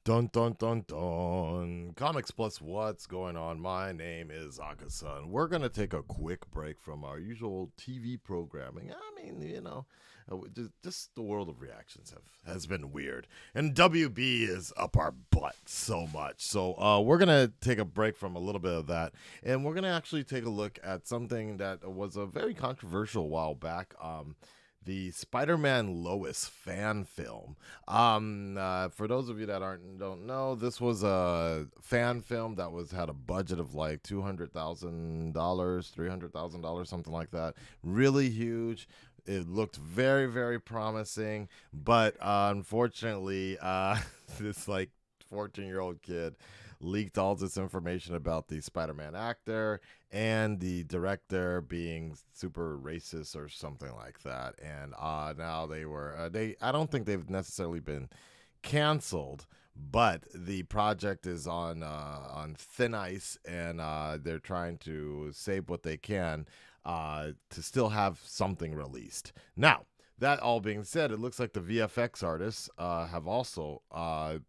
Dun dun dun dun. Comics Plus, what's going on? My name is Akasan. We're gonna take a quick break from our usual TV programming. I mean, just the world of reactions has been weird, and WB is up our butt so much. So we're gonna take a break from a little bit of that, and we're gonna actually take a look at something that was a very controversial while back. The Spider-Man Lotus fan film. For those of you that don't know, this was a fan film that had a budget of like $200,000, $300,000, something like that. Really huge. It looked very, very promising, but unfortunately, this like 14-year-old kid leaked all this information about the Spider-Man actor and the director being super racist or something like that. And now they I don't think they've necessarily been canceled, but the project is on thin ice, and they're trying to save what they can to still have something released. Now, that all being said, it looks like the VFX artists have also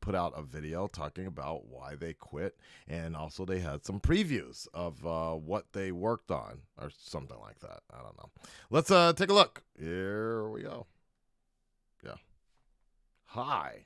put out a video talking about why they quit, and also they had some previews of what they worked on or something like that. I don't know. Let's take a look. Here we go. Yeah. Hi.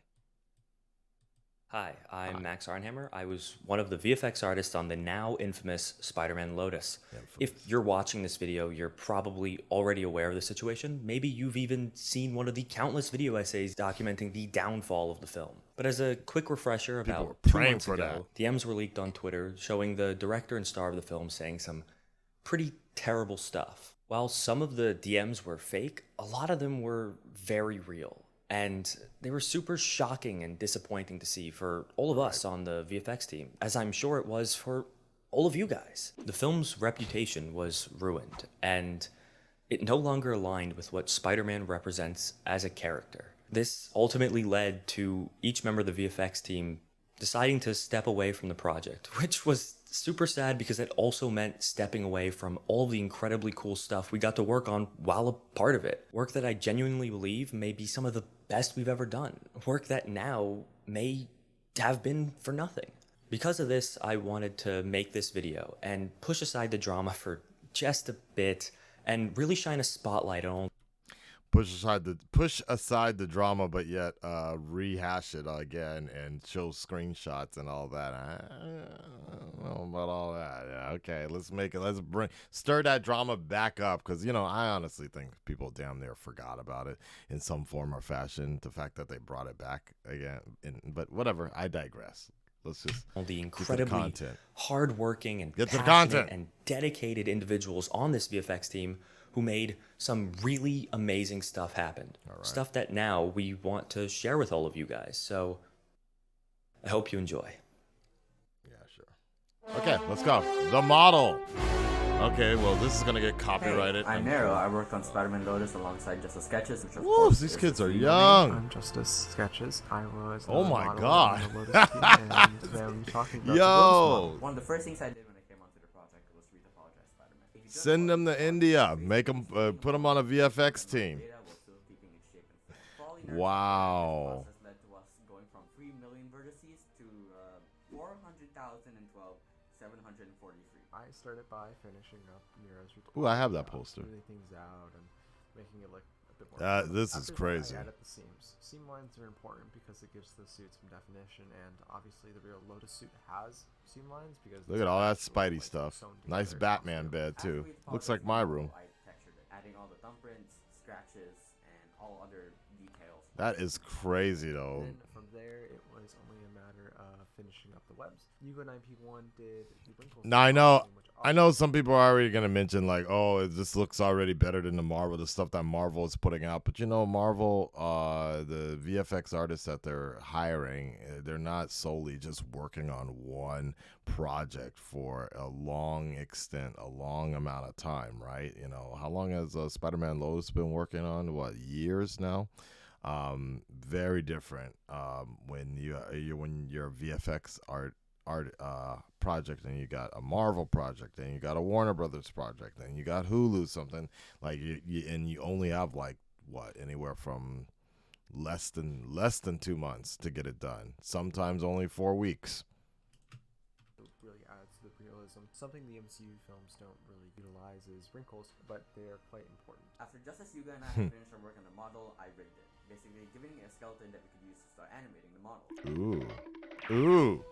Hi, I'm Max Arnhammer. I was one of the VFX artists on the now infamous Spider-Man Lotus. If you're watching this video, you're probably already aware of the situation. Maybe you've even seen one of the countless video essays documenting the downfall of the film. But as a quick refresher, People were about 2 praying months for ago, DMs were leaked on Twitter showing the director and star of the film saying some pretty terrible stuff. While some of the DMs were fake, a lot of them were very real. And they were super shocking and disappointing to see for all of us on the VFX team, as I'm sure it was for all of you guys. The film's reputation was ruined, and it no longer aligned with what Spider-Man represents as a character. This ultimately led to each member of the VFX team deciding to step away from the project, which was super sad because it also meant stepping away from all the incredibly cool stuff we got to work on while a part of it. Work that I genuinely believe may be some of the best we've ever done. Work that now may have been for nothing. Because of this, I wanted to make this video and push aside the drama for just a bit and really shine a spotlight on push aside the drama, but yet rehash it again and show screenshots and all that. I don't know about all that. Yeah, okay, let's stir that drama back up, because I honestly think people damn near forgot about it in some form or fashion. The fact that they brought it back again, but whatever. I digress. Let's just the incredibly hardworking and get to the passionate content and dedicated individuals on this VFX team who made some really amazing stuff happen. Stuff that now we want to share with all of you guys. So I hope you enjoy. Yeah, sure. Okay, let's go. The model. Okay, well, this is gonna get copyrighted. Hey, I'm Nero. I worked on Spider-Man Lotus alongside Justice Sketches, which of Woo, course these is kids the are theme young. I'm Justice Sketches. I was Oh my model God. on the Lotus team, and today I'm talking about the Lotus Yo, model. one of the first things I did when I came onto the project was read apologize Spider-Man. If you don't send know, them to India. Make them put them on a VFX team. data was still keeping its shape and form. Following our Wow. process led to us going from 3 million vertices to 400,012 743. I started by finishing up Nero's Ooh, I have that poster. smoothing things out and making it look a bit more. This is After that, crazy. I added the seams. Seam lines are important because it gives the suit some definition, and obviously the real Lotus suit has seam lines because Look at all that Spidey stuff. Nice Batman bed After too. we Looks polished like the my model, room. I textured it, adding all the thumbprints, scratches, and all other details. That is crazy though. Then from there, it was only a matter of finishing up the webs. Hugo 9P1 did the wrinkles. Now I know some people are already gonna mention like, oh, this looks already better than the stuff that Marvel is putting out. But Marvel, the VFX artists that they're hiring, they're not solely just working on one project for a long amount of time, right? How long has Spider-Man Lotus been working on? What, years now? Very different when you're a VFX art project, and you got a Marvel project, and you got a Warner Brothers project, and you got Hulu, something like you only have like what, anywhere from less than 2 months to get it done. Sometimes only 4 weeks. It really adds to the realism. Something the MCU films don't really utilize is wrinkles, but they are quite important. After Justice Yuga and I had finished our work on the model, I rigged it, basically giving it a skeleton that we could use to start animating the model. Ooh.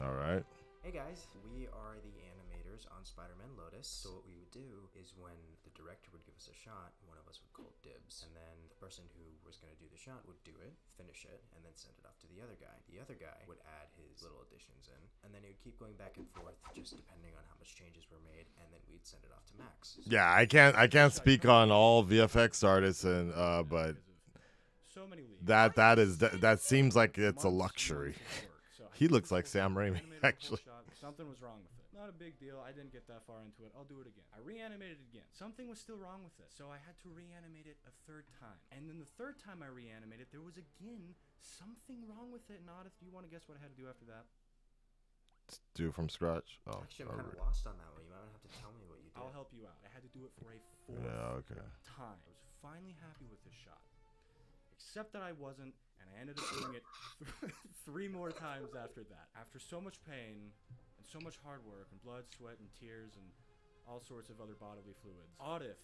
All right. Hey guys, we are the animators on Spider-Man Lotus. So what we would do is when the director would give us a shot, one of us would call dibs. And then the person who was going to do the shot would do it, finish it, and then send it off to the other guy. The other guy would add his little additions in, and then it would keep going back and forth just depending on how much changes were made, and then we'd send it off to Max. Yeah, I can't speak on all VFX artists, and but that seems like it's a luxury. He looks like Sam Raimi, actually. Something was wrong with it. Not a big deal. I didn't get that far into it. I'll do it again. I reanimated it again. Something was still wrong with it. So I had to reanimate it a third time. And then the third time I reanimated, there was again something wrong with it. Nodith, do you want to guess what I had to do after that? Do from scratch? Oh, Actually, I'm kind of lost on that one. You might have to tell me what you did. I'll help you out. I had to do it for a fourth time. I was finally happy with this shot. Except that I wasn't, and I ended up doing it 3 more times after that. After so much pain, and so much hard work, and blood, sweat, and tears, and all sorts of other bodily fluids, Audith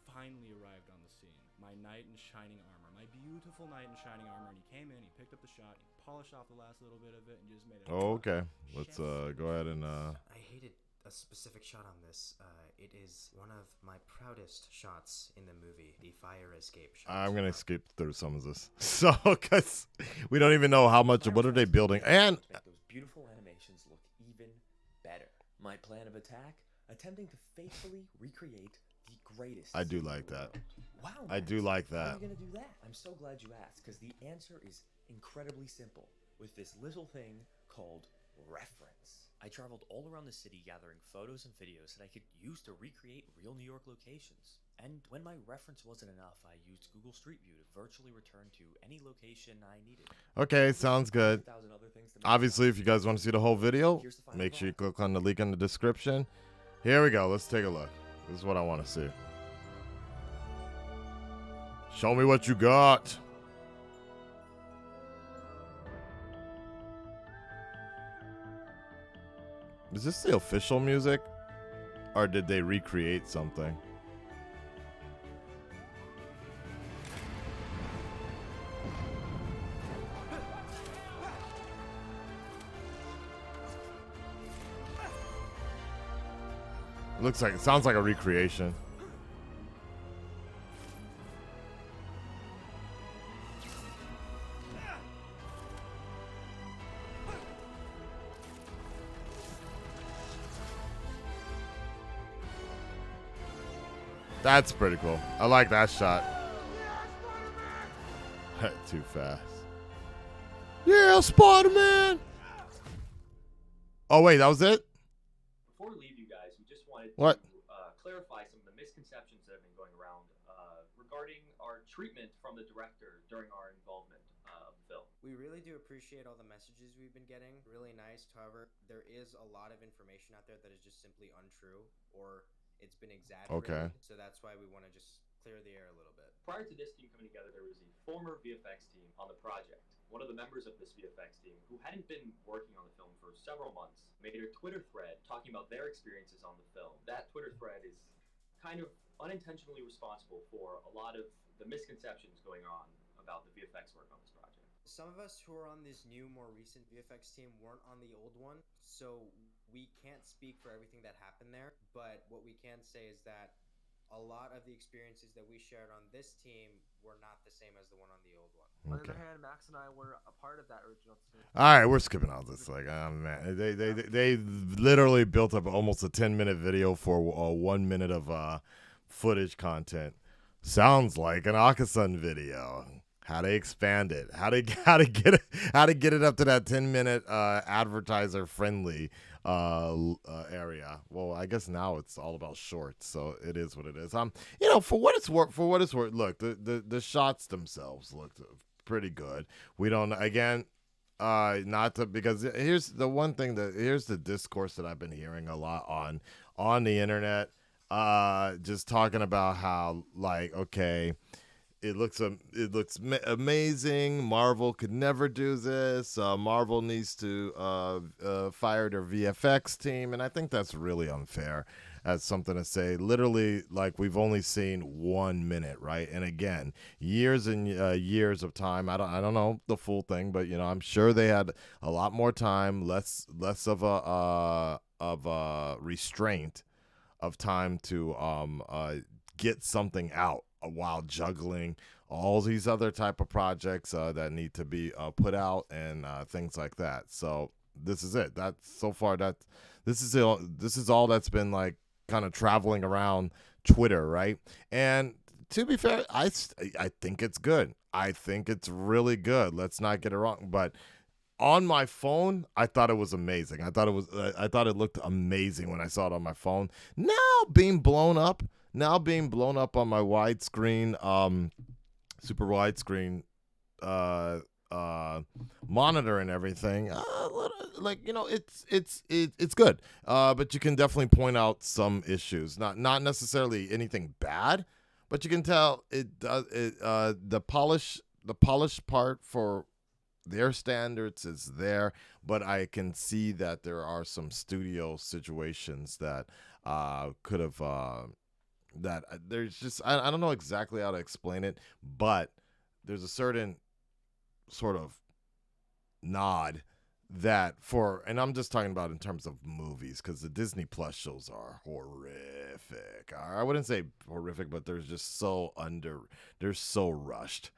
finally arrived on the scene. My knight in shining armor. My beautiful knight in shining armor. And he came in, he picked up the shot, he polished off the last little bit of it, and just made it. Oh, okay. Let's go ahead and I hated a specific shot on this. It is one of my proudest shots in the movie, the fire escape shot. I'm gonna skip through some of this, so because we don't even know how much. What are they building? And make those beautiful animations look even better. My plan of attack: attempting to faithfully recreate the greatest. I do scene like in the that. world. Wow, I do Max, like How are that. you gonna do that? I'm so glad you asked, because the answer is incredibly simple. With this little thing called reference. I traveled all around the city gathering photos and videos that I could use to recreate real New York locations. And when my reference wasn't enough, I used Google Street View to virtually return to any location I needed. Okay, sounds good. 1,000 other things to make Obviously, it if you guys want to see the whole video, Here's the final make sure you product. click on the link in the description. Here we go. Let's take a look. This is what I want to see. Show me what you got. Is this the official music? Or did they recreate something? It sounds like a recreation. That's pretty cool. I like that shot. Too fast. Yeah, Spider-Man! Oh, wait, that was it? Before we leave you guys, we just wanted What? to clarify some of the misconceptions that have been going around regarding our treatment from the director during our involvement of the film. We really do appreciate all the messages we've been getting. Really nice. However, there is a lot of information out there that is just simply untrue, or it's been exaggerated. Okay. So that's why we want to just clear the air a little bit. Prior to this team coming together, there was a former VFX team on the project. One of the members of this VFX team, who hadn't been working on the film for several months, made a Twitter thread talking about their experiences on the film. That Twitter thread is kind of unintentionally responsible for a lot of the misconceptions going on about the VFX work on this project. Some of us who are on this new, more recent VFX team weren't on the old one, so we can't speak for everything that happened there, but what we can say is that a lot of the experiences that we shared on this team were not the same as the one on the old one. On the Okay. other hand, Max and I were a part of that original team. All right, we're skipping all this. Like, oh man, they literally built up almost a 10-minute video for 1 minute of footage content. Sounds like an Akasun video. How to expand it? How to get it up to that 10-minute advertiser friendly area. Well, I guess now it's all about shorts, so it is what it is. You know, for what it's worth, look, the shots themselves looked pretty good. We don't, again, not to, because here's the one thing here's the discourse that I've been hearing a lot on the internet, just talking about how, like, okay, It looks amazing. Marvel could never do this. Marvel needs to fire their VFX team, and I think that's really unfair. As something to say, literally, like we've only seen 1 minute, right? And again, years and years of time. I don't know the full thing, but I'm sure they had a lot more time, less of a restraint of time to get something out while juggling all these other type of projects that need to be put out and things like that. So this is it. This is all that's been like kind of traveling around Twitter, right? And to be fair, I think it's good. I think it's really good. Let's not get it wrong. But on my phone, I thought it was amazing. I thought it looked amazing when I saw it on my phone. Now being blown up on my widescreen, super widescreen monitor and everything, like it's good, but you can definitely point out some issues, not necessarily anything bad, but you can tell the polished part for their standards is there, but I can see that there are some studio situations that could have that there's just I don't know exactly how to explain it, but there's a certain sort of nod that and I'm just talking about in terms of movies, because the Disney Plus shows are horrific. I wouldn't say horrific, but they're just they're so rushed.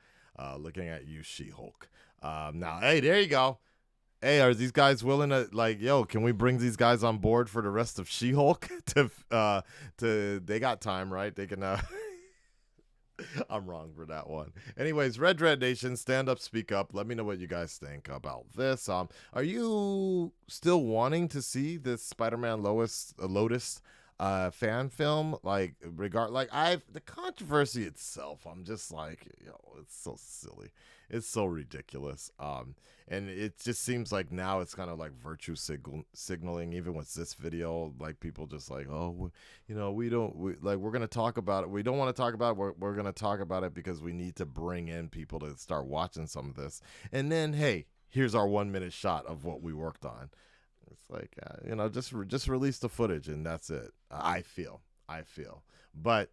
Looking at you, She-Hulk. Now, hey, there you go. Hey, are these guys willing to can we bring these guys on board for the rest of She-Hulk? They got time, right? They can. I'm wrong for that one. Anyways, Red Dread Nation, stand up, speak up. Let me know what you guys think about this. Are you still wanting to see this Spider-Man Lotus fan film? The controversy itself, I'm just like, it's so silly. It's so ridiculous. And it just seems like now it's kind of like virtue signaling, even with this video, like people just like, oh, we're going to talk about it. We don't want to talk about it. We're going to talk about it because we need to bring in people to start watching some of this. And then, hey, here's our 1 minute shot of what we worked on. It's like, just release the footage and that's it. I feel. But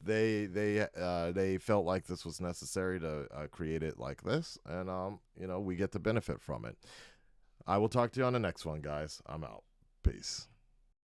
they felt like this was necessary to create it like this, and we get to benefit from it. I will talk to you on the next one, guys. I'm out. Peace.